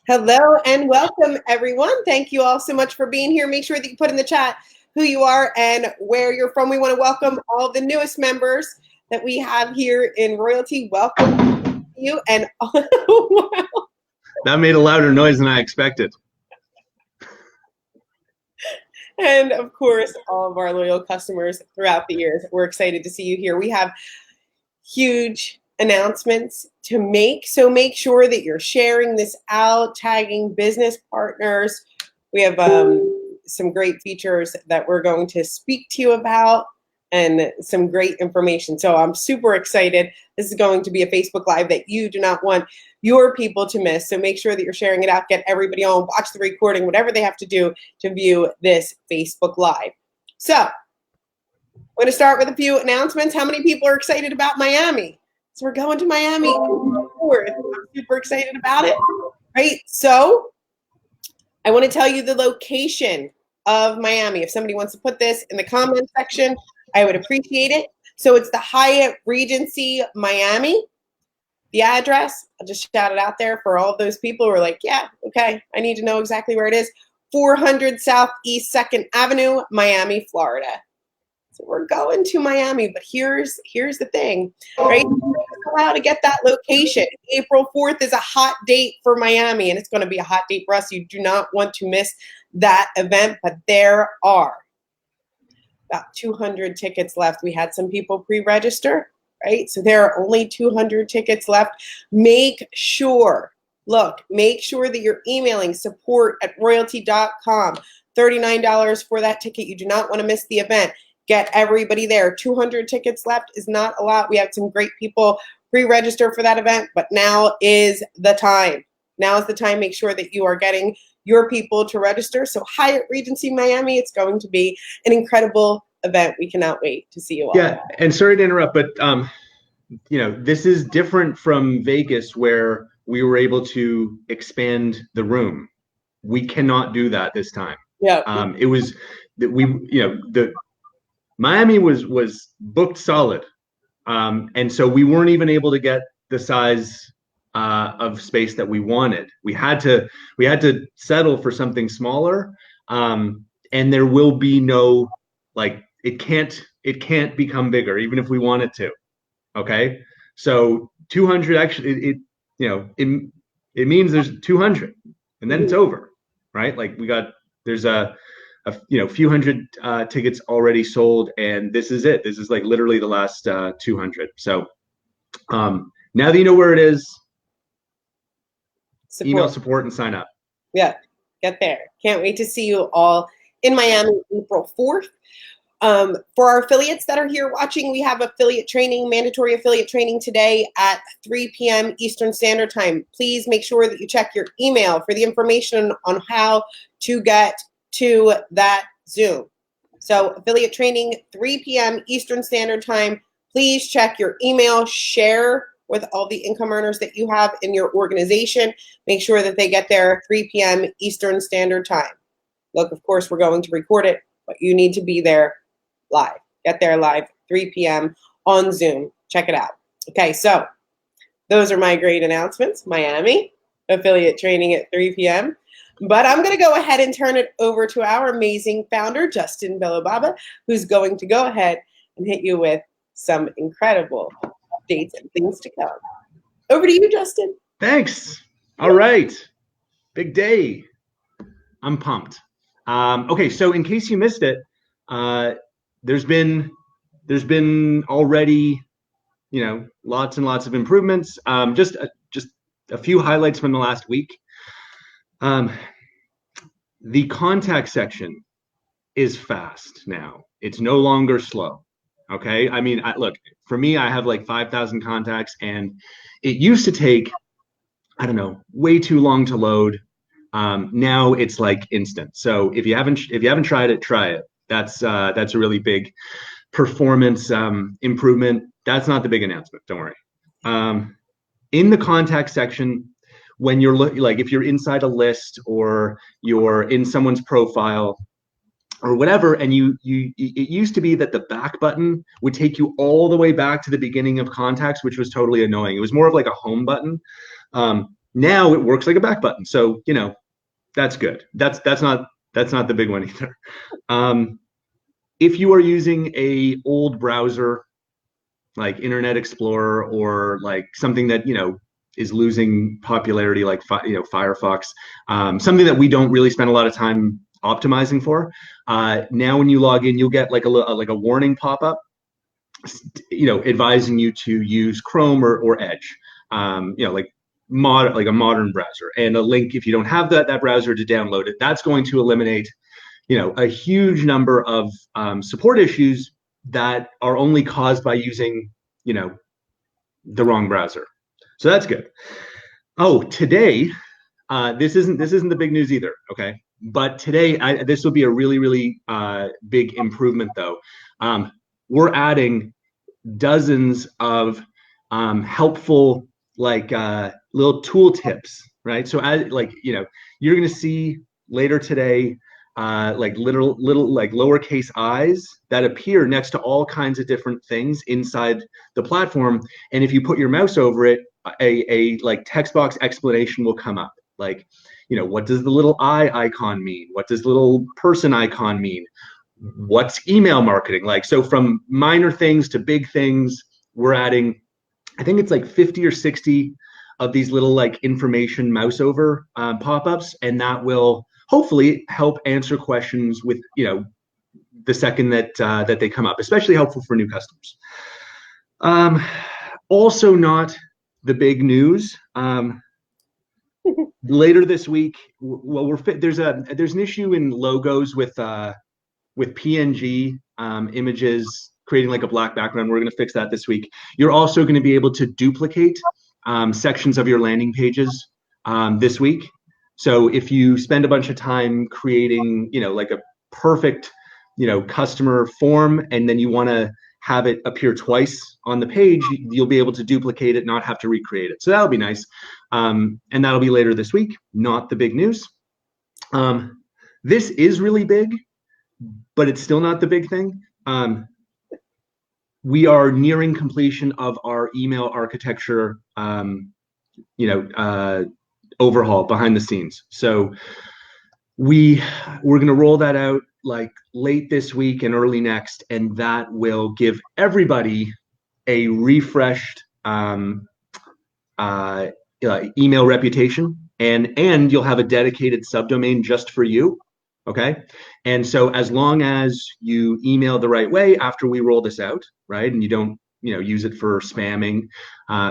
Hello and welcome, everyone. Thank you all so much for being here. Make sure that you put in the chat who you are and where you're from. We want to welcome all the newest members that we have here in Royalty. Welcome to you. And wow. That made a louder noise than I expected. And of course, all of our loyal customers throughout the years. We're excited to see you here. We have huge announcements to make, so make sure that you're sharing this out, tagging business partners. We have some great features that we're going to speak to you about and some great information. So I'm super excited. This is going to be a Facebook Live that you do not want your people to miss. So make sure that you're sharing it out, get everybody on, watch the recording, whatever they have to do to view this Facebook Live. So I'm going to start with a few announcements. How many people are excited about Miami? So we're going to Miami. I'm super excited about it, right? So I want to tell you the location of Miami. If somebody wants to put this in the comment section, I would appreciate it. So it's the Hyatt Regency Miami. The address, I'll just shout it out there for all of those people who are like, yeah, okay, I need to know exactly where it is. 400 Southeast 2nd Avenue, Miami, Florida. So we're going to Miami, but here's the thing, right? You're allowed to get that location. April 4th is a hot date for Miami, and it's going to be a hot date for us. You do not want to miss that event, but there are about 200 tickets left. We had some people pre-register, right? So there are only 200 tickets left. Make sure that you're emailing support@royalty.com. $39 for that ticket. You do not want to miss the event. Get everybody there. 200 tickets left is not a lot. We have some great people pre-register for that event, but now is the time. Now is the time. Make sure that you are getting your people to register. So Hyatt Regency Miami, it's going to be an incredible event. We cannot wait to see you all. Yeah, and sorry to interrupt, but this is different from Vegas where we were able to expand the room. We cannot do that this time. Yeah. It was that the Miami was booked solid, and so we weren't even able to get the size of space that we wanted. We had to settle for something smaller, and there will be no it can't become bigger even if we want it to. Okay, so 200 actually it means there's 200, and then it's over, right? There's a few hundred tickets already sold, and this is it. This is literally the last 200. So now that you know where it is, email support and sign up. Yeah, get there. Can't wait to see you all in Miami April 4th. For our affiliates that are here watching, we have mandatory affiliate training today at 3 p.m. Eastern Standard Time. Please make sure that you check your email for the information on how to get to that Zoom. So affiliate training, 3 p.m. Eastern Standard Time. Please check your email, share with all the income earners that you have in your organization. Make sure that they get there 3 p.m. Eastern Standard Time. Look, of course, we're going to record it, but you need to be there live. Get there live, 3 p.m. on Zoom. Check it out. Okay, so those are my great announcements. Miami, affiliate training at 3 p.m. But I'm going to go ahead and turn it over to our amazing founder, Justin Belobaba, who's going to go ahead and hit you with some incredible updates and things to come. Over to you, Justin. Thanks. All right. Big day. I'm pumped. Okay, so in case you missed it, there's been already, lots and lots of improvements. Just a few highlights from the last week. The contact section is fast now. It's no longer slow. Okay. I mean, look, for me, I have 5,000 contacts, and it used to take, I don't know, way too long to load. Now it's instant. So if you haven't tried it, try it. That's a really big performance improvement. That's not the big announcement. Don't worry. In the contact section, when you're if you're inside a list or you're in someone's profile or whatever, and it used to be that the back button would take you all the way back to the beginning of contacts, which was totally annoying. It was more of a home button. Now it works like a back button. So, that's good. That's not the big one either. If you are using a old browser like Internet Explorer or like something that, is losing popularity like Firefox, something that we don't really spend a lot of time optimizing for. Now when you log in, you'll get like a warning pop-up, advising you to use Chrome or Edge, like like a modern browser, and a link if you don't have that browser to download it. That's going to eliminate a huge number of support issues that are only caused by using the wrong browser. So that's good. Oh, today, this isn't the big news either. Okay, but today this will be a really really big improvement though. We're adding dozens of helpful like little tool tips, right? So as you're gonna see later today like little like lowercase i's that appear next to all kinds of different things inside the platform, and if you put your mouse over it, a like text box explanation will come up, like what does the little I icon mean, what does the little person icon mean, what's email marketing like. So from minor things to big things, we're adding, I think it's like 50 or 60 of these little like information mouse over pop-ups, and that will hopefully help answer questions with the second that they come up, especially helpful for new customers. Also not the big news. Later this week, well, there's an issue in logos with PNG images creating like a black background. We're going to fix that this week. You're also going to be able to duplicate sections of your landing pages this week. So if you spend a bunch of time creating, like a perfect, customer form, and then you want to have it appear twice on the page, you'll be able to duplicate it, not have to recreate it. So that'll be nice. And that'll be later this week, not the big news. This is really big, but it's still not the big thing. We are nearing completion of our email architecture, overhaul behind the scenes. So we're going to roll that out like late this week and early next, and that will give everybody a refreshed email reputation, and you'll have a dedicated subdomain just for you. Okay. And so as long as you email the right way after we roll this out, right, and you don't, use it for spamming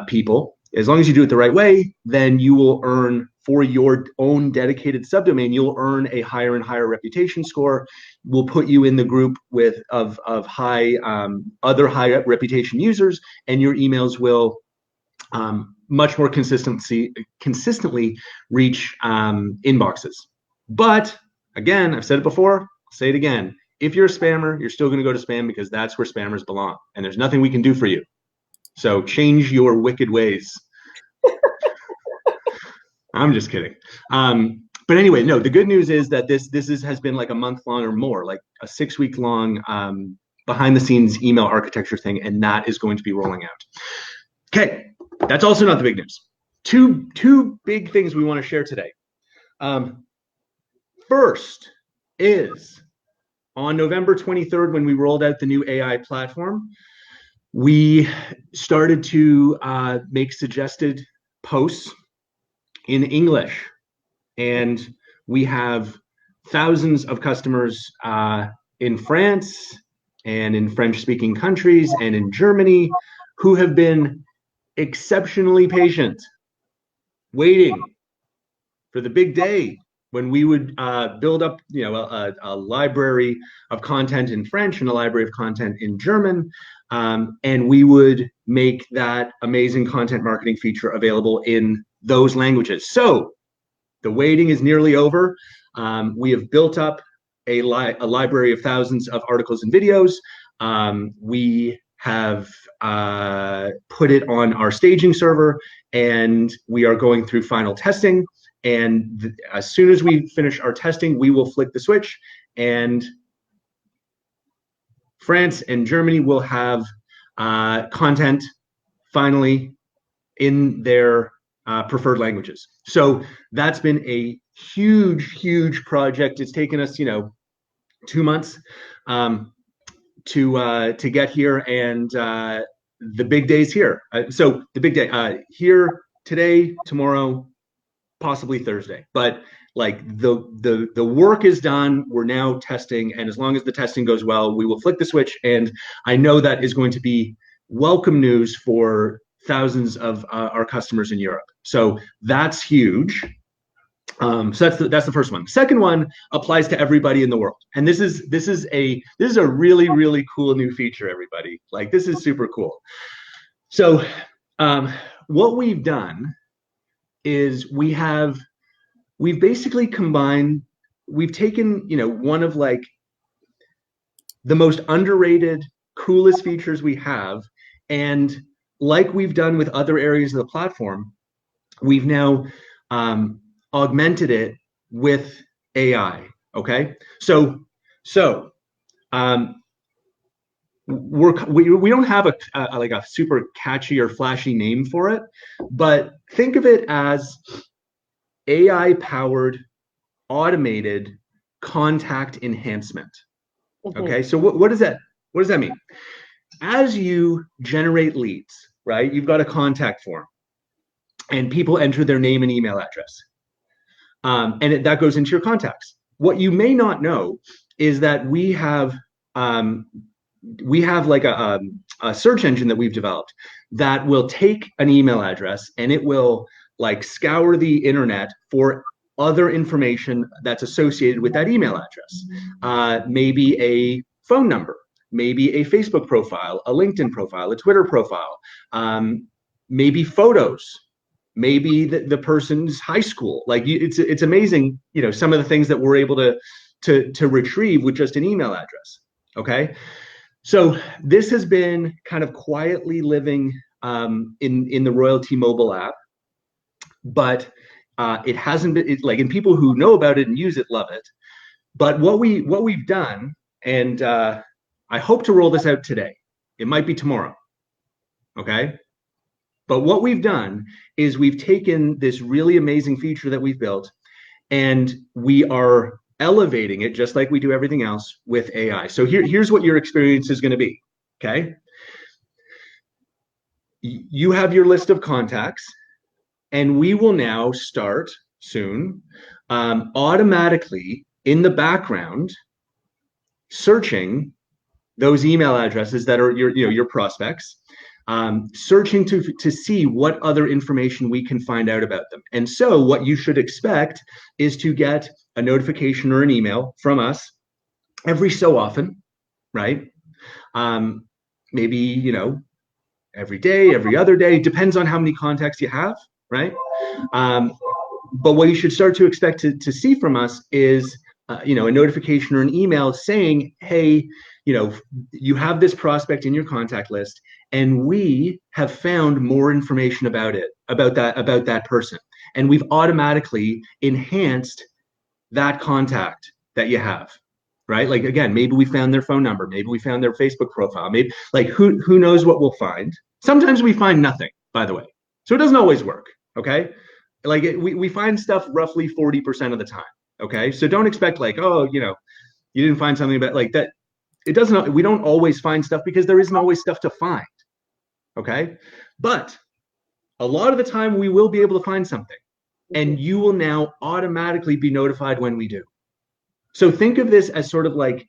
people, as long as you do it the right way, then you will earn, for your own dedicated subdomain, you'll earn a higher and higher reputation score. We'll put you in the group of high other high reputation users, and your emails will much more consistently reach inboxes. But again, I've said it before, I'll say it again. If you're a spammer, you're still going to go to spam, because that's where spammers belong, and there's nothing we can do for you. So change your wicked ways. I'm just kidding. But anyway, no, the good news is that this has been like a month long or more, like a 6-week long behind the scenes email architecture thing, and that is going to be rolling out. Okay, that's also not the big news. Two big things we want to share today. First is on November 23rd, when we rolled out the new AI platform, we started to make suggested posts in English, and we have thousands of customers in France and in French-speaking countries and in Germany who have been exceptionally patient, waiting for the big day when we would build up, a library of content in French and a library of content in German, and we would make that amazing content marketing feature available in those languages. So the waiting is nearly over. We have built up a library of thousands of articles and videos. We have put it on our staging server, and we are going through final testing. And as soon as we finish our testing, we will flick the switch, and France and Germany will have content finally in their preferred languages. So that's been a huge project. It's taken us, 2 months to get here, and the big day's here. So the big day here today, tomorrow, possibly Thursday. But like the work is done. We're now testing, and as long as the testing goes well, we will flick the switch. And I know that is going to be welcome news for thousands of our customers in Europe. So that's huge. So that's the first one. Second one applies to everybody in the world, and this is a really cool new feature. Everybody, like, this is super cool. So what we've done is we've basically combined. We've taken one of like the most underrated, coolest features we have, and like we've done with other areas of the platform, we've now augmented it with AI. Okay, so we don't have a like a super catchy or flashy name for it, but think of it as AI powered automated contact enhancement. Okay, so what does that mean? As you generate leads, right? You've got a contact form, and people enter their name and email address. And that goes into your contacts. What you may not know is that we have like a search engine that we've developed that will take an email address, and it will like scour the internet for other information that's associated with that email address. Maybe a phone number, maybe a Facebook profile, a LinkedIn profile, a Twitter profile, maybe photos, maybe the person's high school. Like, it's amazing, some of the things that we're able to retrieve with just an email address. Okay, so this has been kind of quietly living in the Royaltie mobile app, but it hasn't been and people who know about it and use it love it. But what we've done, and I hope to roll this out today. It might be tomorrow. Okay. But what we've done is we've taken this really amazing feature that we've built, and we are elevating it just like we do everything else with AI. So here's what your experience is going to be. Okay. You have your list of contacts, and we will now start soon automatically in the background searching those email addresses that are your prospects, searching to see what other information we can find out about them. And so what you should expect is to get a notification or an email from us every so often, right? Maybe, every day, every other day, depends on how many contacts you have, right? But what you should start to expect to see from us is, a notification or an email saying, hey, you have this prospect in your contact list, and we have found more information about that person. And we've automatically enhanced that contact that you have, right? Like, again, maybe we found their phone number, maybe we found their Facebook profile, maybe, like, who knows what we'll find. Sometimes we find nothing, by the way. So it doesn't always work, okay? Like, we find stuff roughly 40% of the time, okay? So don't expect like, oh, you didn't find something about like that. We don't always find stuff because there isn't always stuff to find, okay? But a lot of the time we will be able to find something, and you will now automatically be notified when we do. So think of this as sort of like,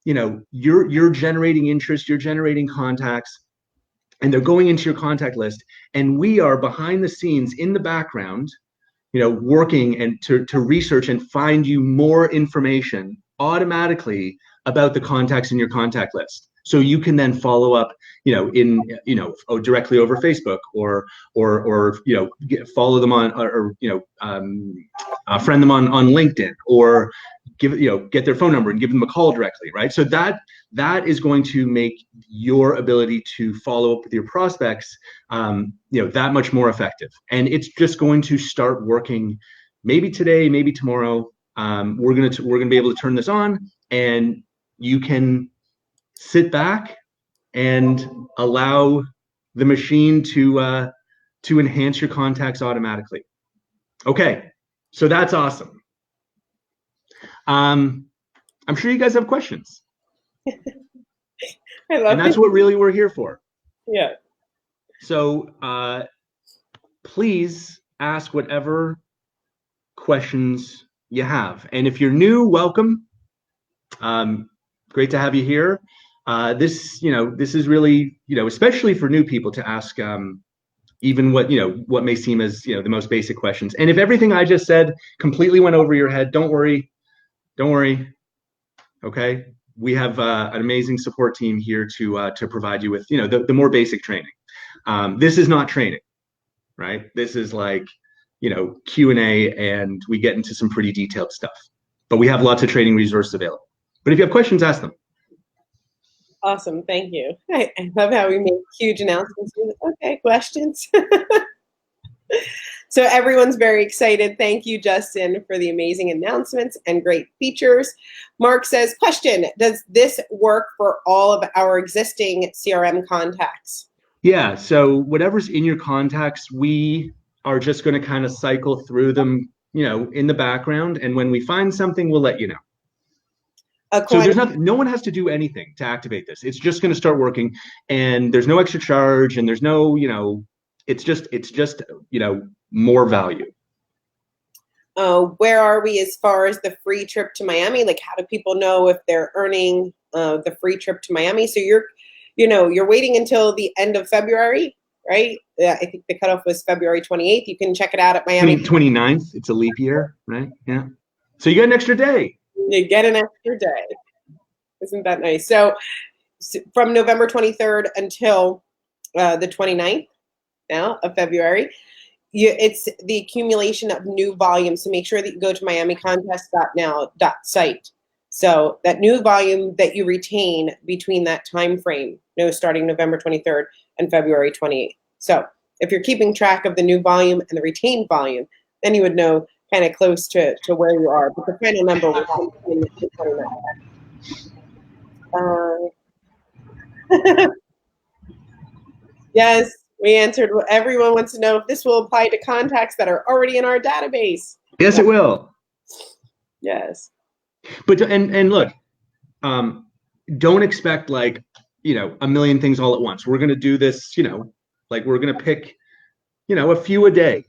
you're generating interest, you're generating contacts, and they're going into your contact list, and we are behind the scenes in the background, working and to research and find you more information automatically about the contacts in your contact list. So you can then follow up, directly over Facebook, or follow them on, or friend them on LinkedIn, or get their phone number and give them a call directly, right? So that is going to make your ability to follow up with your prospects, that much more effective. And it's just going to start working maybe today, maybe tomorrow. We're gonna be able to turn this on, and you can sit back and allow the machine to to enhance your contacts automatically. Okay, so that's awesome. I'm sure you guys have questions. I love And that's it. what really we're here for. Yeah. So please ask whatever questions you have. And if you're new, welcome. Great to have you here. This is really, especially for new people to ask even what may seem as, the most basic questions. And if everything I just said completely went over your head, don't worry. Don't worry. Okay. We have an amazing support team here to provide you with, the more basic training. This is not training, right? This is like, Q&A, and we get into some pretty detailed stuff. But we have lots of training resources available. But if you have questions, ask them. Awesome. Thank you. I love how we make huge announcements. Okay, questions. So everyone's very excited. Thank you, Justin, for the amazing announcements and great features. Mark says, question, does this work for all of our existing CRM contacts? Yeah, so whatever's in your contacts, we are just going to kind of cycle through them, in the background. And when we find something, we'll let you know. So there's nothing, no one has to do anything to activate this. It's just going to start working, and there's no extra charge, and there's no, it's just, more value. Where are we as far as the free trip to Miami? Like, how do people know if they're earning the free trip to Miami? So you're waiting until the end of February, right? I think the cutoff was February 28th. You can check it out at Miami. 29th. It's a leap year, right? Yeah. So you get an extra day. You get an extra day. Isn't that nice? So from November 23rd until the 29th now of February, it's the accumulation of new volume. So make sure that you go to miamicontest.now.site. So that new volume that you retain between that time frame, starting November 23rd and February 28th. So if you're keeping track of the new volume and the retained volume, then you would know kind of close to where you are. But the final number will be in the 29th. Yes, we answered. Everyone wants to know if this will apply to contacts that are already in our database. Yes, it will. Yes. But and look, don't expect like a million things all at once. We're going to do this, like we're going to pick, a few a day,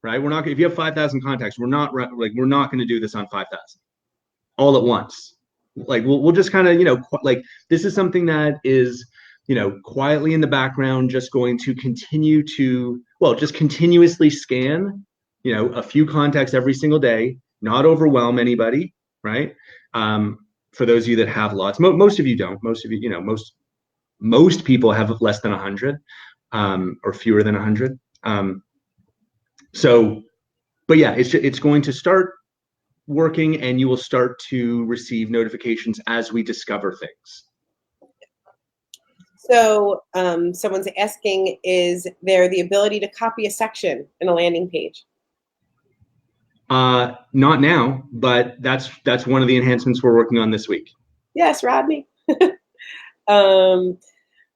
right? We're not. If you have 5,000 contacts, we're not going to do this on 5,000 all at once. Like we'll just kind of like this is something that is quietly in the background, just going to continue to just continuously scan a few contacts every single day, not overwhelm anybody, right? For those of you that have lots, most of you don't. Most of you, most people have less than 100 or fewer than 100. So, but yeah, it's going to start working, and you will start to receive notifications as we discover things. So someone's asking, is there the ability to copy a section in a landing page? Not now, but that's one of the enhancements we're working on this week. Yes, Rodney. Ron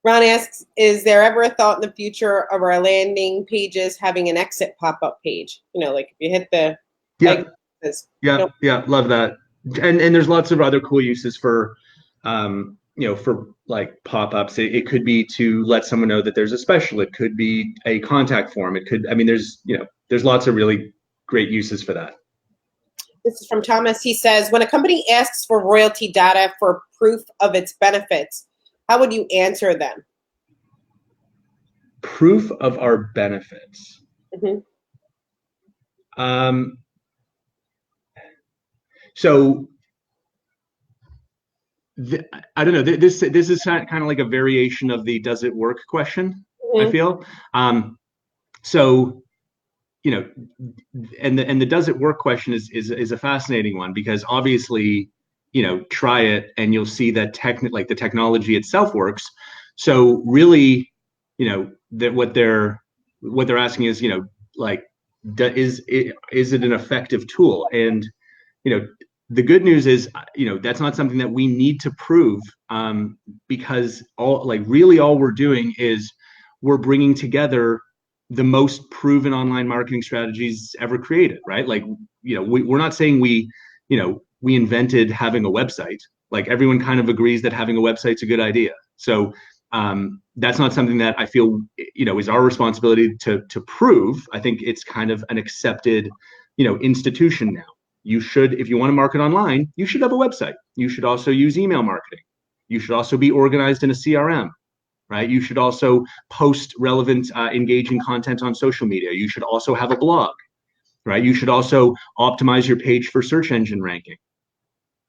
asks, is there ever a thought in the future of our landing pages having an exit pop-up page? Like if you hit the love that. And there's lots of other cool uses for for like pop-ups. It could be to let someone know that there's a special. It could be a contact form. It could, there's lots of really great uses for that. This is from Thomas. He says, when a company asks for royalty data for proof of its benefits, how would you answer them? Proof of our benefits. Mm-hmm. So I don't know. This is kind of like a variation of the "does it work" question. Mm-hmm. I feel. So, and the "does it work" question is a fascinating one, because obviously, try it and you'll see that the technology itself works. So really, that what they're asking is, is it an effective tool? And the good news is, that's not something that we need to prove, because all we're doing is we're bringing together the most proven online marketing strategies ever created, right? Like, we're not saying we invented having a website. Like, everyone kind of agrees that having a website's a good idea. So that's not something that I feel, is our responsibility to prove. I think it's kind of an accepted, institution now. You should, if you want to market online, you should have a website. You should also use email marketing. You should also be organized in a CRM, right? You should also post relevant, engaging content on social media. You should also have a blog, right? You should also optimize your page for search engine ranking,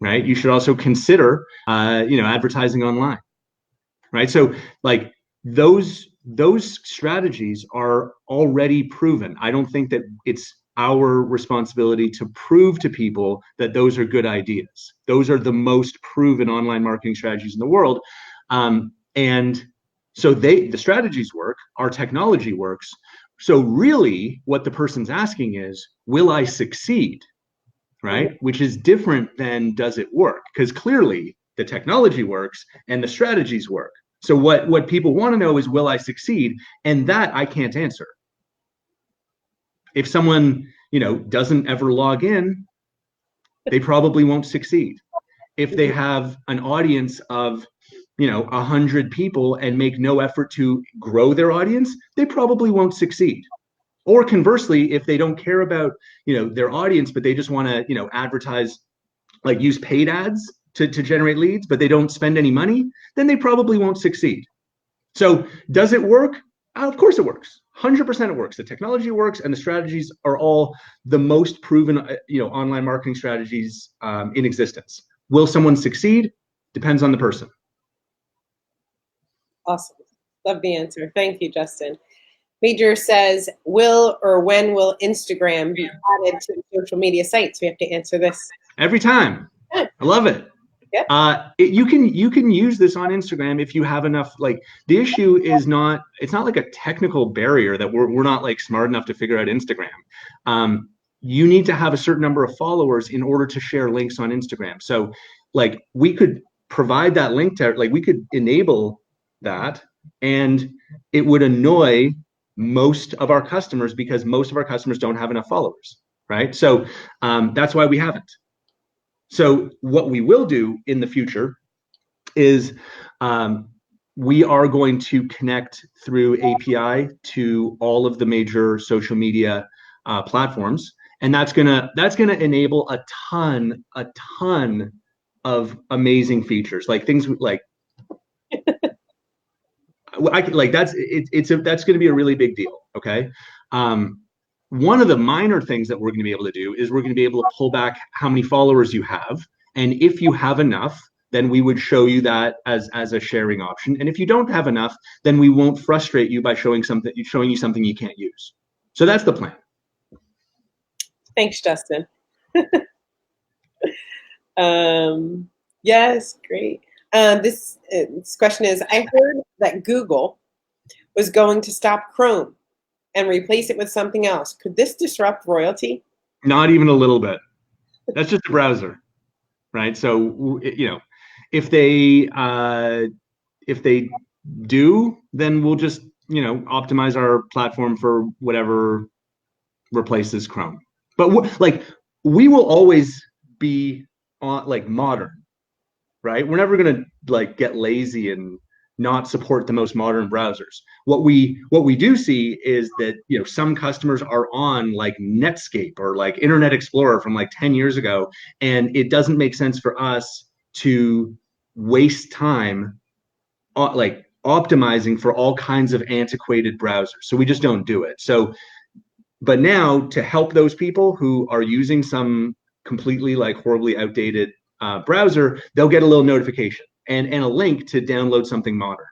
right? You should also consider, advertising online, right? So like those strategies are already proven. I don't think that it's our responsibility to prove to people that those are good ideas. Those are the most proven online marketing strategies in the world. And so the strategies work, our technology works. So really what the person's asking is, will I succeed? Right? Which is different than does it work? Because clearly the technology works and the strategies work. So what people want to know is, will I succeed? And that I can't answer. If someone, doesn't ever log in, they probably won't succeed. If they have an audience of 100 people and make no effort to grow their audience, they probably won't succeed. Or conversely, if they don't care about their audience, but they just want to advertise, like use paid ads to generate leads, but they don't spend any money, then they probably won't succeed. So does it work? Of course it works. 100% it works. The technology works, and the strategies are all the most proven online marketing strategies in existence. Will someone succeed? Depends on the person. Awesome. Love the answer. Thank you, Justin. Major says, will or when will Instagram be added to the social media sites? We have to answer this. Every time. I love it. Yep. You can use this on Instagram if you have enough. Like, the issue is not, it's not like a technical barrier that we're not like smart enough to figure out Instagram. You need to have a certain number of followers in order to share links on Instagram. So like, we could provide that link to, like, we could enable that, and it would annoy most of our customers because most of our customers don't have enough followers, right? So that's why we haven't. So what we will do in the future is we are going to connect through API to all of the major social media platforms, and that's gonna enable a ton of amazing features, like things like that's going to be a really big deal. Okay. One of the minor things that we're going to be able to do is we're going to be able to pull back how many followers you have. And if you have enough, then we would show you that as a sharing option. And if you don't have enough, then we won't frustrate you by showing you something you can't use. So that's the plan. Thanks, Justin. Yes, great. This question is, I heard that Google was going to stop Chrome and replace it with something else. Could this disrupt Royaltie? Not even a little bit. That's just a browser, right? So, if they do, then we'll just, optimize our platform for whatever replaces Chrome. But we will always be on, like, modern, right? We're never gonna like get lazy and not support the most modern browsers. What we do see is that some customers are on like Netscape or like Internet Explorer from like 10 years ago, and it doesn't make sense for us to waste time like optimizing for all kinds of antiquated browsers. So we just don't do it. So, but now, to help those people who are using some completely like horribly outdated browser, they'll get a little notification and a link to download something modern.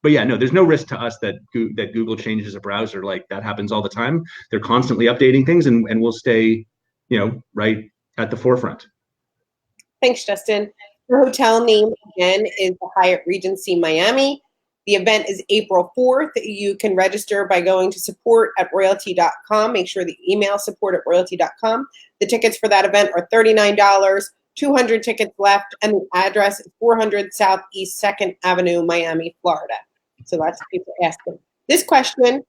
But yeah, no, there's no risk to us that Google changes a browser. Like, that happens all the time. They're constantly updating things, and we'll stay, right at the forefront. Thanks, Justin. The hotel name again is the Hyatt Regency Miami. The event is April 4th. You can register by going to support@royaltie.com. Make sure the email support@royaltie.com. The tickets for that event are $39. 200 tickets left, and the address is 400 Southeast 2nd Avenue, Miami, Florida. So lots of people asking. This question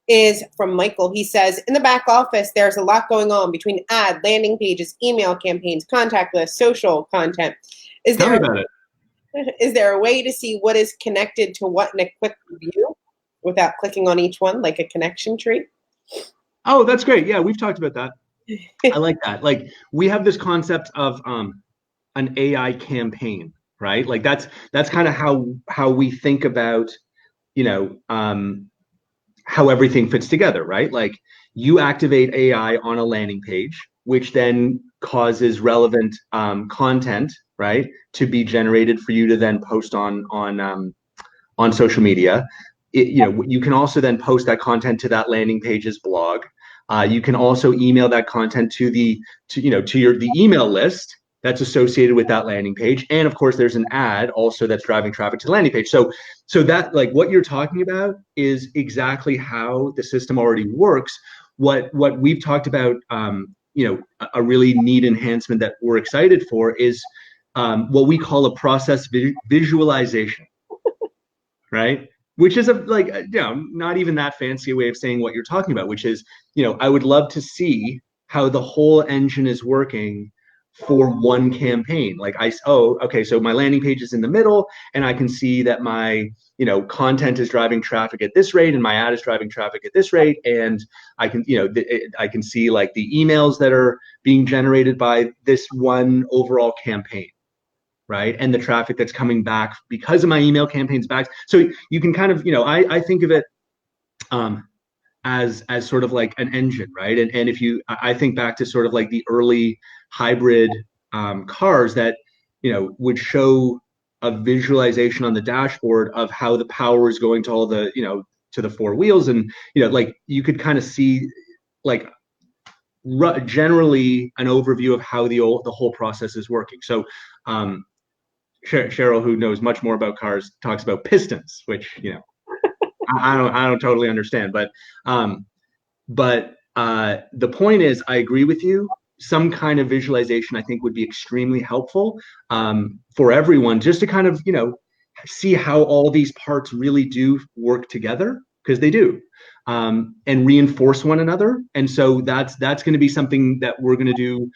is from Michael. He says, in the back office, there's a lot going on between ad, landing pages, email campaigns, contact lists, social content. Tell me about it. Is there a way to see what is connected to what in a quick view without clicking on each one, like a connection tree? Oh, that's great. Yeah, we've talked about that. I like that. Like we have this concept of an AI campaign, right? Like that's kind of how we think about, you know, how everything fits together, right? Like you activate AI on a landing page, which then causes relevant content, right, to be generated for you to then post on social media. You can also then post that content to that landing page's blog. You can also email that content to the email list that's associated with that landing page, and of course there's an ad also that's driving traffic to the landing page. So that, like, what you're talking about is exactly how the system already works. What we've talked about, a really neat enhancement that we're excited for is what we call a process visualization, right? Which is not even that fancy a way of saying what you're talking about, which is, I would love to see how the whole engine is working for one campaign. Like okay, so my landing page is in the middle, and I can see that my, content is driving traffic at this rate, and my ad is driving traffic at this rate, and I can, I can see like the emails that are being generated by this one overall campaign, right? And the traffic that's coming back because of my email campaigns back. So you can kind of, I think of it as sort of like an engine, right? And if I think back to sort of like the early hybrid cars that, would show a visualization on the dashboard of how the power is going to all the, to the four wheels. And, like you could kind of see like generally an overview of how the whole process is working. So Cheryl, who knows much more about cars, talks about pistons, which, I don't totally understand, but the point is, I agree with you. Some kind of visualization, I think, would be extremely helpful for everyone, just to kind of, see how all these parts really do work together, because they do, and reinforce one another. And so that's going to be something that we're going to do.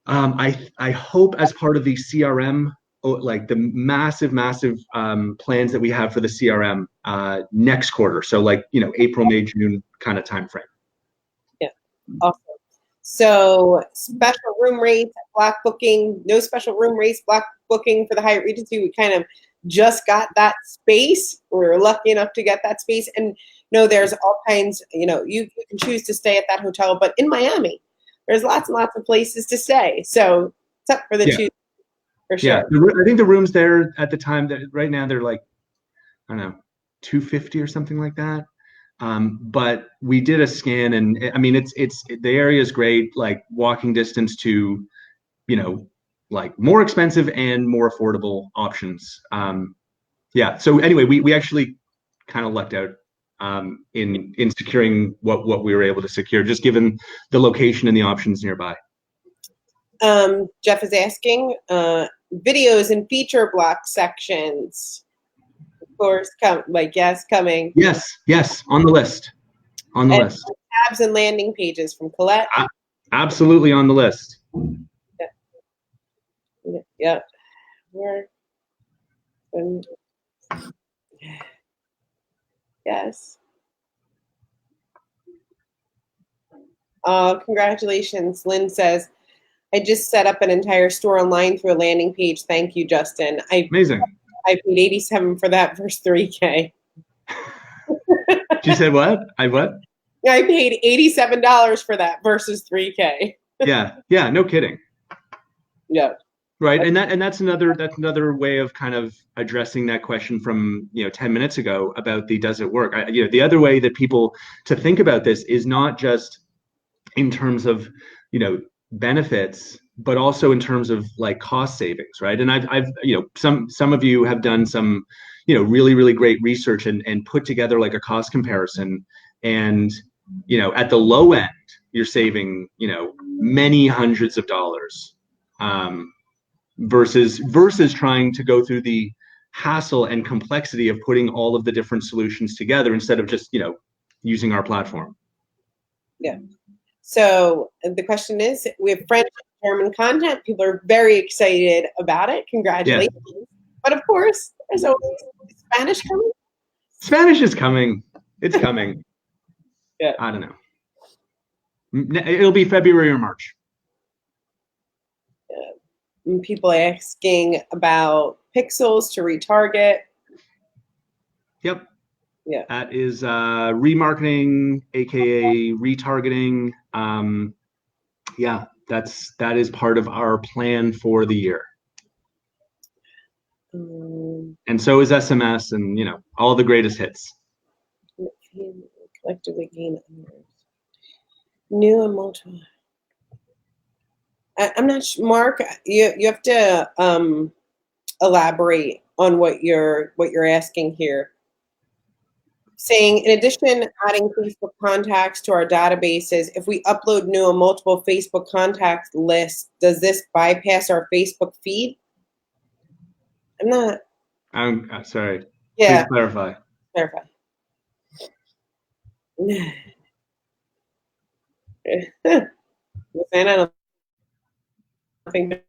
I hope as part of the CRM, like the massive plans that we have for the CRM next quarter. So like, April, May, June kind of time frame. Yeah. Awesome. So special room rates, block booking, no special room rates, block booking for the Hyatt Regency. We kind of just got that space. We were lucky enough to get that space. And there's all kinds, you can choose to stay at that hotel, but in Miami, there's lots and lots of places to stay. So it's up for the choose, for sure. Yeah, I think the rooms there at the time, that right now they're like, I don't know, $250 or something like that. But we did a scan, and I mean, it's the area is great, like walking distance to, like more expensive and more affordable options. So anyway, we actually kind of lucked out in securing what we were able to secure, just given the location and the options nearby. Jeff is asking, videos and feature block sections. Of course, coming. Yes, on the list. Tabs and landing pages from Colette. Absolutely on the list. Yeah. Yes. Congratulations, Lynn says, I just set up an entire store online through a landing page. Thank you, Justin. Amazing. I paid $87 for that versus $3K. She said what? What? I paid $87 for that versus $3K. Yeah, no kidding. Yeah. Right, and that's another way of kind of addressing that question from 10 minutes ago about the does it work. The other way that people to think about this is not just in terms of benefits, but also in terms of like cost savings, right? And I've some of you have done some really great research and put together like a cost comparison, and at the low end you're saving many hundreds of dollars. Versus trying to go through the hassle and complexity of putting all of the different solutions together instead of just using our platform. Yeah. So the question is, we have French and German content. People are very excited about it. Congratulations. Yeah. But of course, there's always Spanish coming. Spanish is coming. It's coming. Yeah. I don't know. It'll be February or March. People asking about pixels to retarget. Yep. Yeah. That is remarketing, aka retargeting. Yeah, that is part of our plan for the year. And so is SMS and, you know, all the greatest hits. Collectively gain new and multiple. I'm not sure, Mark. You have to elaborate on what you're asking here. Saying, in addition, adding Facebook contacts to our databases, if we upload new and multiple Facebook contact lists, does this bypass our Facebook feed? I'm not. I'm sorry. Yeah. Please clarify. Clarify. I don't think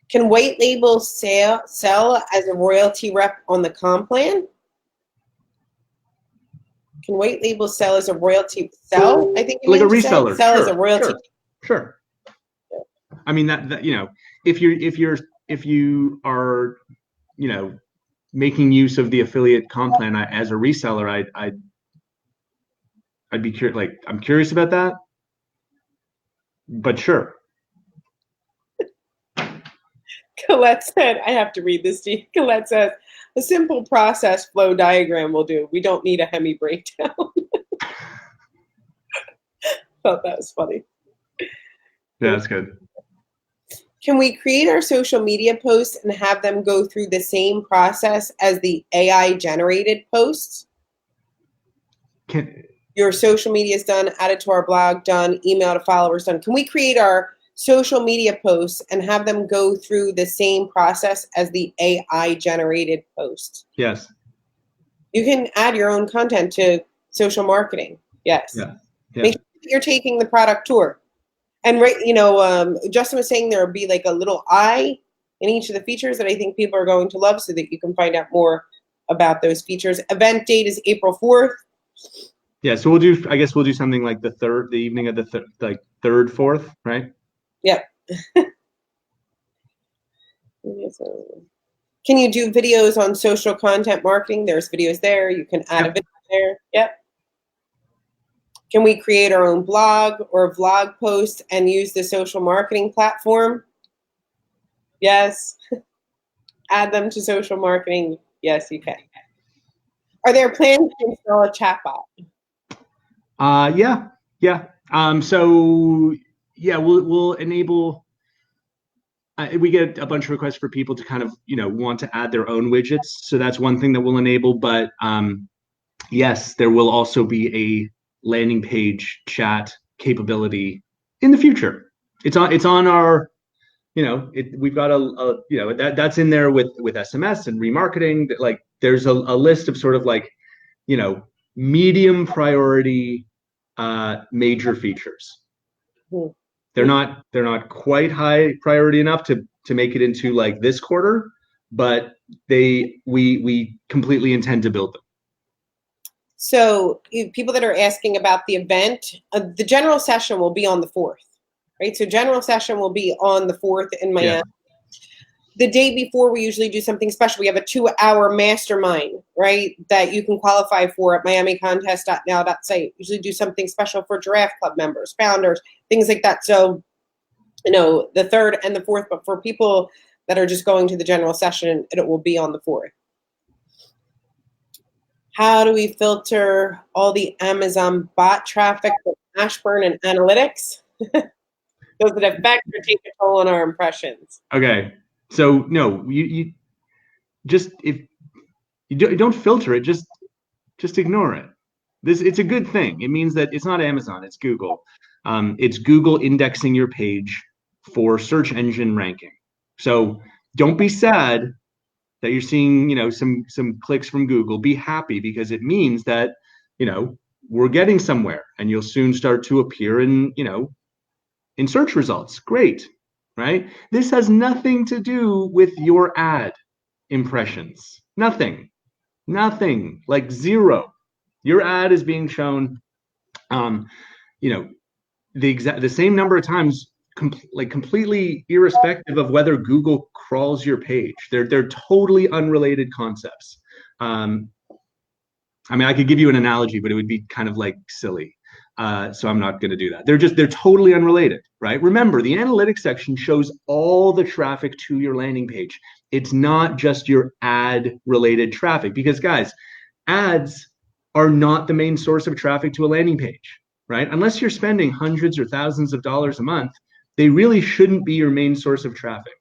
can white label sell as a royalty rep on the comp plan? Can white label sell as a royalty sell? I think like a reseller. Sell sure, as a royalty. Sure. I mean that you know, if you are, you know, making use of the affiliate comp plan as a reseller, I'd be curious. Like, I'm curious about that, but sure. Colette said, I have to read this to you. Colette says, a simple process flow diagram will do. We don't need a Hemi breakdown. Thought that was funny. Yeah, that's good. Can we create our social media posts and have them go through the same process as the AI generated posts? Your social media is done, added to our blog, done, email to followers, done. Can we create our social media posts and have them go through the same process as the AI generated post? Yes. You can add your own content to social marketing. Yes. Yeah. Make sure that you're taking the product tour. And Justin was saying there will be like a little eye in each of the features that I think people are going to love, so that you can find out more about those features. Event date is April 4th. Yeah, so I guess we'll do something like the evening of the 3rd, 4th, right? Yep. Can you do videos on social content marketing? There's videos there. You can add a video there. Yep. Can we create our own blog or vlog post and use the social marketing platform? Yes. Add them to social marketing. Yes, you can. Are there plans to install a chatbot? Yeah. So yeah, we'll enable. We get a bunch of requests for people to kind of, you know, want to add their own widgets. So that's one thing that we'll enable. But yes, there will also be a landing page chat capability in the future. It's on our, you know, we've got a you know, that's in there with SMS and remarketing. Like, there's a list of sort of like, you know, medium priority major features. They're not quite high priority enough to make it into like this quarter, but we completely intend to build them. So people that are asking about the event, the general session will be on the 4th, right? So general session will be on the 4th in Miami. Yeah. The day before, we usually do something special. We have a 2-hour mastermind, right, that you can qualify for at miamicontest.now.site. Usually do something special for Giraffe Club members, founders, things like that. So, you know, the 3rd and the 4th, but for people that are just going to the general session, it will be on the 4th. How do we filter all the Amazon bot traffic for Ashburn and analytics? Does it affect or take a toll on our impressions? Okay. So no, you just, if you don't filter it, just ignore it. It's a good thing. It means that it's not Amazon, it's Google. It's Google indexing your page for search engine ranking. So don't be sad that you're seeing, some clicks from Google, be happy, because it means that, we're getting somewhere, and you'll soon start to appear in search results. Great, right? This has nothing to do with your ad impressions. Nothing, like zero. Your ad is being shown, you know, the same number of times, completely irrespective of whether Google crawls your page. They're totally unrelated concepts. I mean, I could give you an analogy, but it would be kind of like silly. So I'm not going to do that. They're totally unrelated, right? Remember, the analytics section shows all the traffic to your landing page. It's not just your ad related traffic, because guys, ads are not the main source of traffic to a landing page, right? Unless you're spending hundreds or thousands of dollars a month, they really shouldn't be your main source of traffic,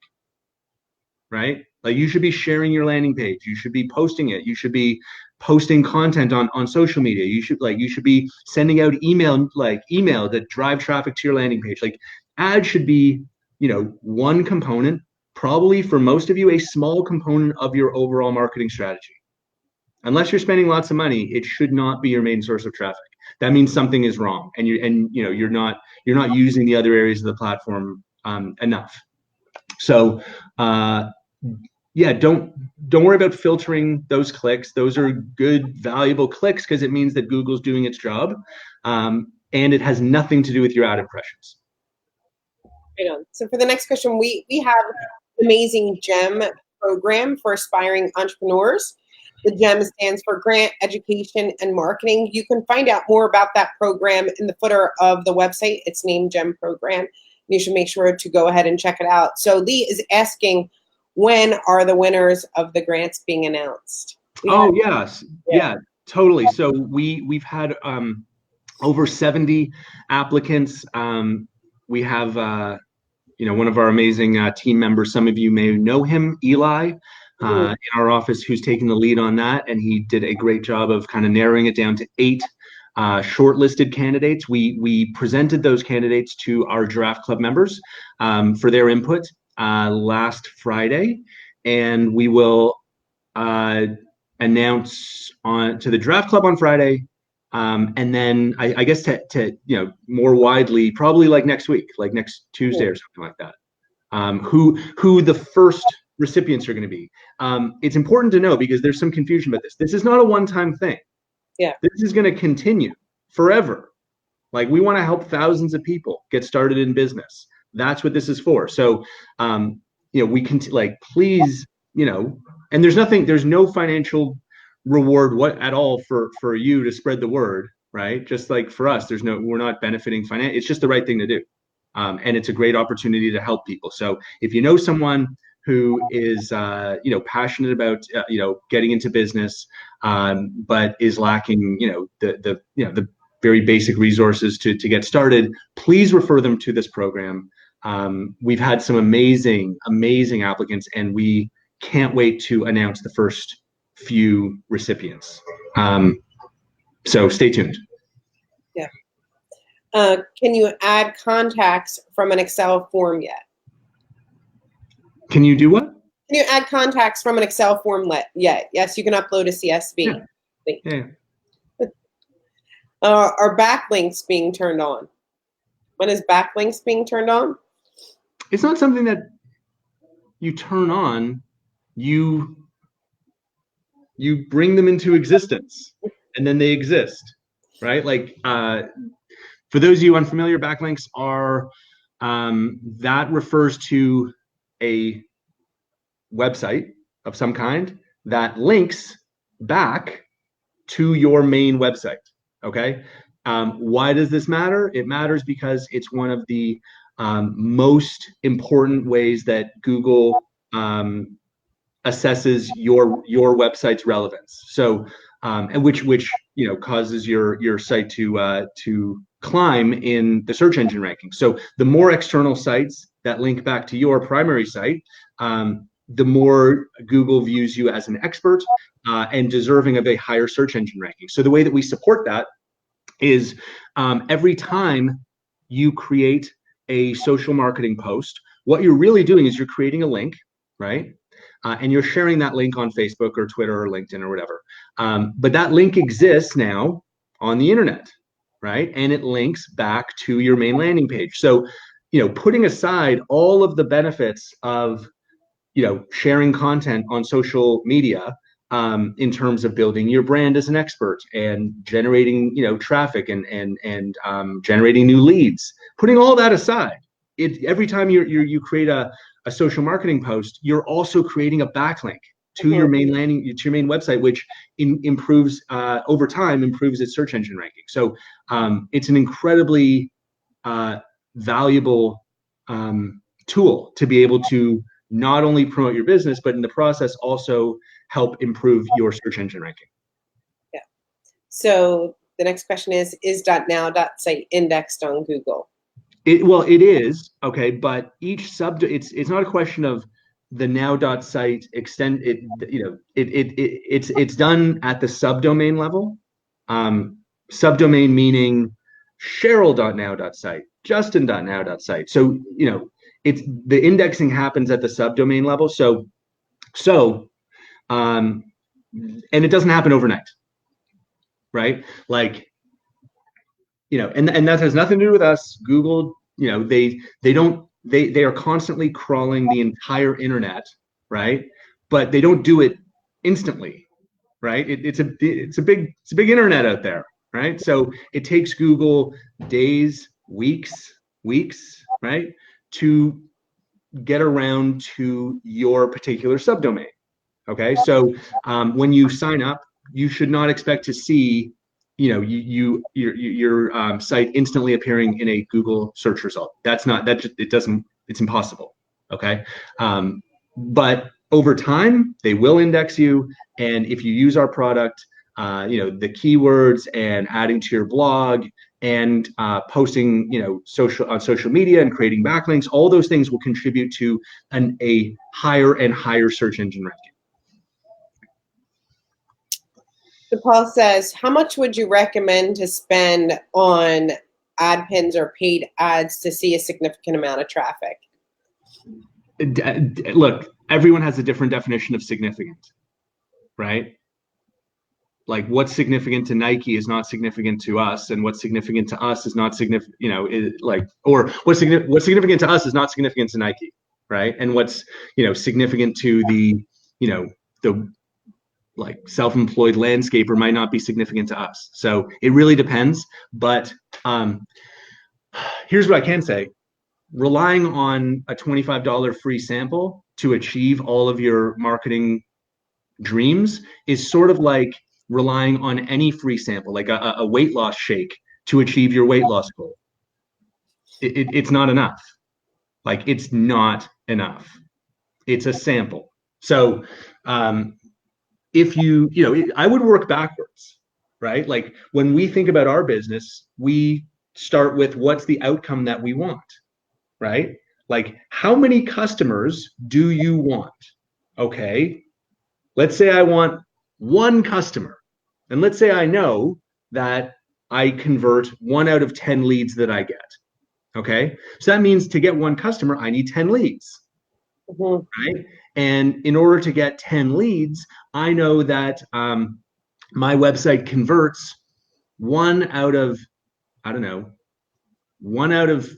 right? Like, you should be sharing your landing page. You should be posting it. You should be posting content on social media. You should be sending out email that drive traffic to your landing page. Like, ads should be, one component, probably for most of you, a small component of your overall marketing strategy. Unless you're spending lots of money, it should not be your main source of traffic. That means something is wrong, and you're not using the other areas of the platform enough. So yeah, don't worry about filtering those clicks. Those are good, valuable clicks, because it means that Google's doing its job, and it has nothing to do with your ad impressions. Right on. So for the next question, we have an amazing GEM program for aspiring entrepreneurs. The GEM stands for Grant, Education, and Marketing. You can find out more about that program in the footer of the website. It's named GEM Program. You should make sure to go ahead and check it out. So Lee is asking, when are the winners of the grants being announced? Yes. Yeah, totally. So we've had over 70 applicants. We have one of our amazing team members, some of you may know him, Eli, in our office, who's taking the lead on that, and he did a great job of kind of narrowing it down to 8 shortlisted candidates. We presented those candidates to our Giraffe Club members for their input last Friday, and we will announce to the Giraffe Club on Friday, and then I guess to more widely, probably like next week, like next Tuesday or something like that, who the first recipients are going to be. It's important to know, because there's some confusion about this. This is not a one-time thing. Yeah, this is going to continue forever. Like, we want to help thousands of people get started in business. That's what this is for. So, we can please, and there's no financial reward at all for you to spread the word, right? Just like for us, we're not benefiting financially. It's just the right thing to do. And it's a great opportunity to help people. So if you know someone who is, passionate about, getting into business, but is lacking, the very basic resources to get started, please refer them to this program. We've had some amazing applicants, and we can't wait to announce the first few recipients. So stay tuned. Yeah. Can you add contacts from an Excel form yet? Can you do what? Can you add contacts from an Excel form yet? Yes, you can upload a CSV. Yeah. Are backlinks being turned on? When is backlinks being turned on? It's not something that you turn on. You bring them into existence, and then they exist, right? Like, for those of you unfamiliar, backlinks are, that refers to a website of some kind that links back to your main website. Okay. Why does this matter? It matters because it's one of the most important ways that Google assesses your website's relevance. So, and which causes your site to climb in the search engine ranking. So the more external sites that link back to your primary site, the more Google views you as an expert and deserving of a higher search engine ranking. So the way that we support that is, every time you create a social marketing post, what you're really doing is you're creating a link, right? and you're sharing that link on Facebook or Twitter or LinkedIn or whatever. But that link exists now on the internet, right? And it links back to your main landing page. So, putting aside all of the benefits of, sharing content on social media, in terms of building your brand as an expert and generating, traffic and generating new leads. Putting all that aside, every time you create a social marketing post, you're also creating a backlink to your main website, which improves over time, improves its search engine ranking. So it's an incredibly valuable tool to be able to not only promote your business, but in the process also help improve your search engine ranking. Yeah. So the next question is .now.site indexed on Google? It is, okay, but each it's not a question of the now.site extend it, it's done at the subdomain level. Subdomain meaning Cheryl.now.site, Justin.now.site. So, it's the indexing happens at the subdomain level. And it doesn't happen overnight, right? Like, and that has nothing to do with us. Google, they are constantly crawling the entire internet, right? But they don't do it instantly, right? It's a big internet out there, right? So it takes Google days, weeks, right, to get around to your particular subdomain. Okay, so when you sign up, you should not expect to see, your site instantly appearing in a Google search result. It's impossible. Okay, but over time they will index you, and if you use our product, the keywords and adding to your blog and posting, on social media and creating backlinks, all those things will contribute to a higher and higher search engine ranking. So Paul says, how much would you recommend to spend on ad pins or paid ads to see a significant amount of traffic? Look, everyone has a different definition of significant, right? Like, what's significant to Nike is not significant to us, and what's significant to us is not significant, or what's significant to us is not significant to Nike, right? And what's, significant to the, the like self-employed landscaper might not be significant to us. So it really depends. But here's what I can say. Relying on a $25 free sample to achieve all of your marketing dreams is sort of like relying on any free sample, like a weight loss shake to achieve your weight loss goal. It's not enough. Like, it's not enough. It's a sample. So if I would work backwards, right? Like, when we think about our business, we start with what's the outcome that we want, right? Like, how many customers do you want? Okay, let's say I want one customer, and let's say I know that I convert 1 out of 10 leads that I get. Okay, so that means to get one customer, I need 10 leads, right? And in order to get 10 leads, I know that my website converts 1 out of, 1 out of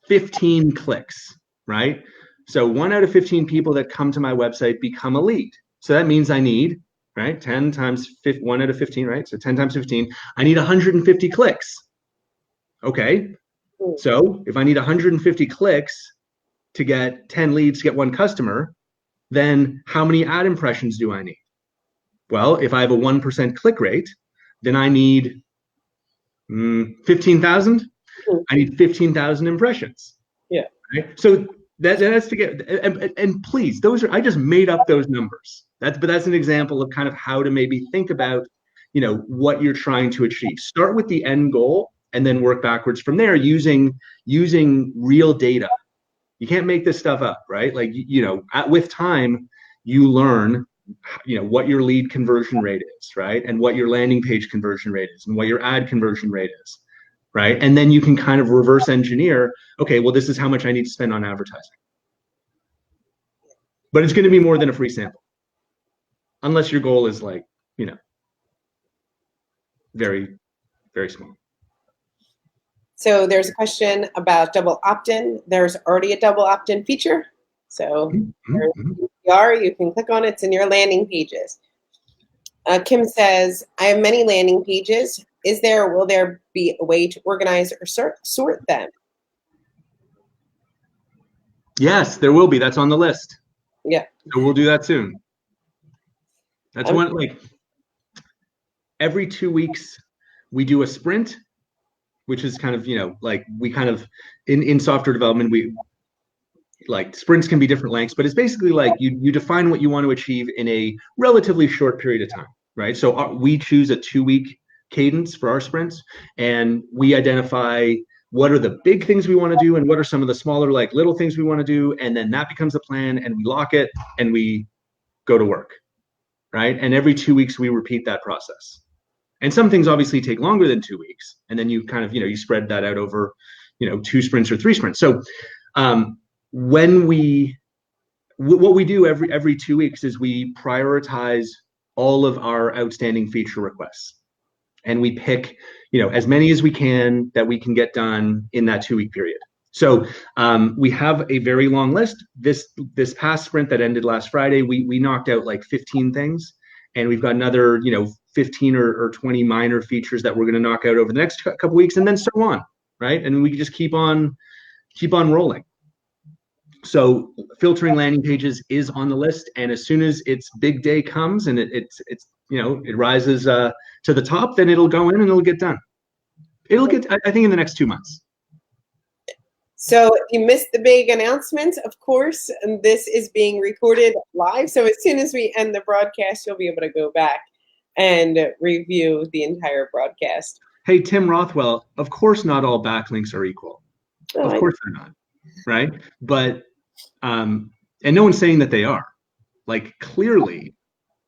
15 clicks, right? So 1 out of 15 people that come to my website become a lead. So that means I need, right, 10 times 1 out of 15, right? So 10 times 15, I need 150 clicks. Okay, so if I need 150 clicks to get 10 leads to get one customer, then how many ad impressions do I need? Well, if I have a 1% click rate, then I need 15,000. I need 15,000 impressions. Yeah. Right? So that's to get, and please, I just made up those numbers. But that's an example of kind of how to maybe think about, what you're trying to achieve. Start with the end goal and then work backwards from there using real data. You can't make this stuff up, right? Like, with time, you learn, what your lead conversion rate is, right? And what your landing page conversion rate is, and what your ad conversion rate is, right? And then you can kind of reverse engineer, okay, well, this is how much I need to spend on advertising. but it's going to be more than a free sample, unless your goal is like, you know, very, very small. So there's a question about double opt-in. There's already a double opt-in feature. So you can click on it. It's in your landing pages. Kim says, I have many landing pages. Is there or will there be a way to organize or sort them? Yes, there will be. That's on the list. Yeah. So we'll do that soon. That's one, like, every 2 weeks we do a sprint, which is kind of, you know, like we kind of, in software development, we like sprints can be different lengths, but it's basically like you define what you want to achieve in a relatively short period of time, right? So we choose a 2-week cadence for our sprints, and we identify what are the big things we want to do and what are some of the smaller, like little things we want to do, and then that becomes a plan, and we lock it and we go to work, right? And every 2 weeks we repeat that process. And some things obviously take longer than 2 weeks, and then you kind of, you know, you spread that out over, you know, 2 sprints or 3 sprints. So when what we do every 2 weeks is we prioritize all of our outstanding feature requests, and we pick, you know, as many as we can that we can get done in that 2-week period. So we have a very long list. This past sprint that ended last Friday, we knocked out like 15 things, and we've got another, you know, 15 or 20 minor features that we're going to knock out over the next couple weeks, and then so on, right? And we can just keep on rolling. So filtering landing pages is on the list, and as soon as its big day comes and it's you know, it rises to the top, then it'll go in and it'll get done. It'll get, I think, in the next 2 months. So if you missed the big announcements, of course, and this is being recorded live. So as soon as we end the broadcast, you'll be able to go back and review the entire broadcast. Hey, Tim Rothwell, of course not all backlinks are equal. Of course they're not, right? But and no one's saying that they are. Like, clearly,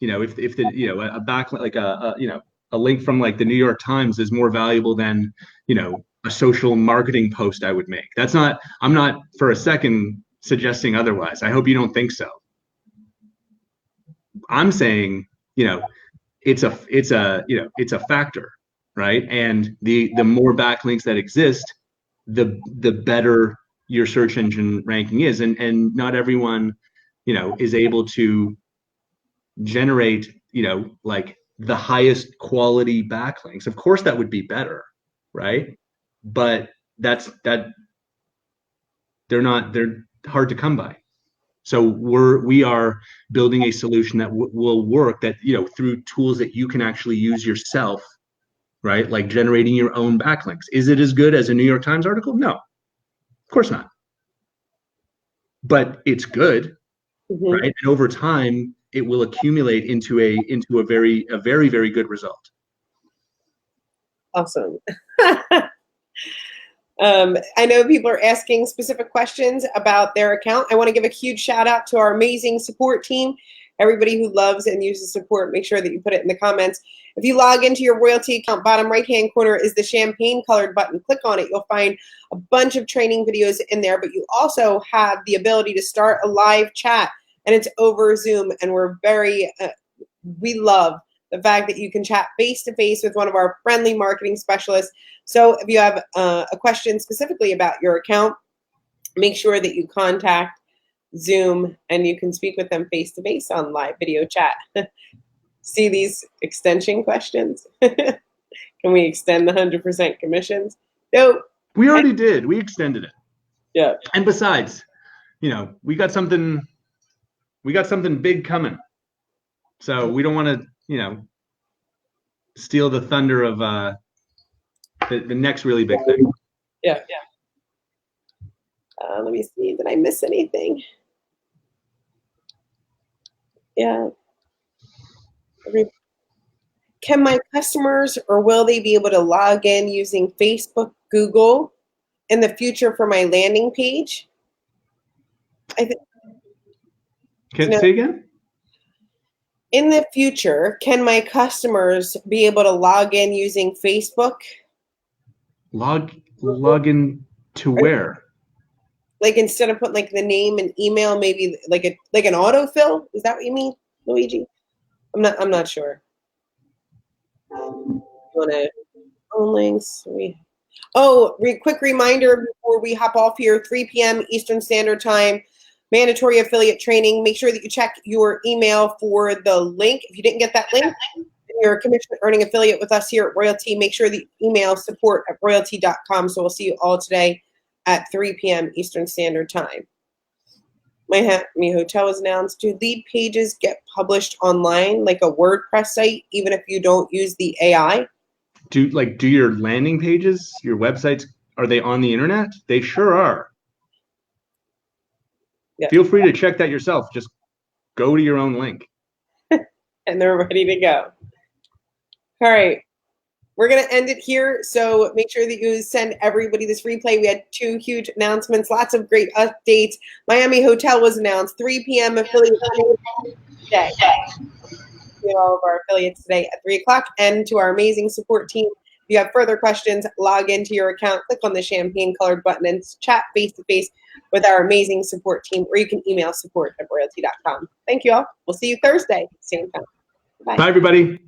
you know, if the, you know, a backlink, like you know, a link from like the New York Times is more valuable than, you know, a social marketing post I would make. That's not, I'm not for a second suggesting otherwise. I hope you don't think so. I'm saying, you know, it's a you know, it's a factor, right? And the more backlinks that exist, the better your search engine ranking is, and not everyone, you know, is able to generate, you know, like the highest quality backlinks. Of course that would be better, right? But they're hard to come by. So we are building a solution that will work, that, you know, through tools that you can actually use yourself, right? Like generating your own backlinks. Is it as good as a New York Times article? No, of course not. But it's good, right? And over time, it will accumulate into a very, very good result. Awesome. I know people are asking specific questions about their account. I want to give a huge shout out to our amazing support team. Everybody who loves and uses support, make sure that you put it in the comments. If you log into your Royalty account, bottom right-hand corner is the champagne colored button. Click on it. You'll find a bunch of training videos in there, but you also have the ability to start a live chat, and it's over Zoom. And we're very, we love the fact that you can chat face-to-face with one of our friendly marketing specialists. So if you have a question specifically about your account, make sure that you contact Zoom and you can speak with them face-to-face on live video chat. See these extension questions? Can we extend the 100% commissions? No. We already did. We extended it. Yeah. And besides, you know, we got something big coming. So we don't want to, you know, steal the thunder of the next really big thing. Yeah. Let me see. Did I miss anything? Yeah. Can my customers, or will they be able to log in using Facebook, Google in the future for my landing page? I think. Can you say again? In the future, can my customers be able to log in using Facebook? Log in to where? Like instead of putting like the name and email, maybe like an autofill? Is that what you mean, Luigi? I'm not sure. Wanna phone links? Quick reminder before we hop off here, 3 p.m. Eastern Standard Time, mandatory affiliate training. Make sure that you check your email for the link. If you didn't get that link, and you're a commission earning affiliate with us here at Royalty, make sure that you email support@royaltie.com. So we'll see you all today at 3 p.m. Eastern Standard Time. Miami Hotel was announced. Do lead pages get published online like a WordPress site, even if you don't use the AI? Do your landing pages, your websites, are they on the internet? They sure are. Yeah. Feel free to check that yourself. Just go to your own link. And they're ready to go. All right. We're going to end it here. So make sure that you send everybody this replay. We had 2 huge announcements, lots of great updates. Miami Hotel was announced, 3 p.m. affiliate today. All of our affiliates today at 3 o'clock, and to our amazing support team. If you have further questions, log into your account, click on the champagne colored button, and chat face to face with our amazing support team, or you can email support@royaltie.com. Thank you all. We'll see you Thursday, same time. Bye. Bye, everybody.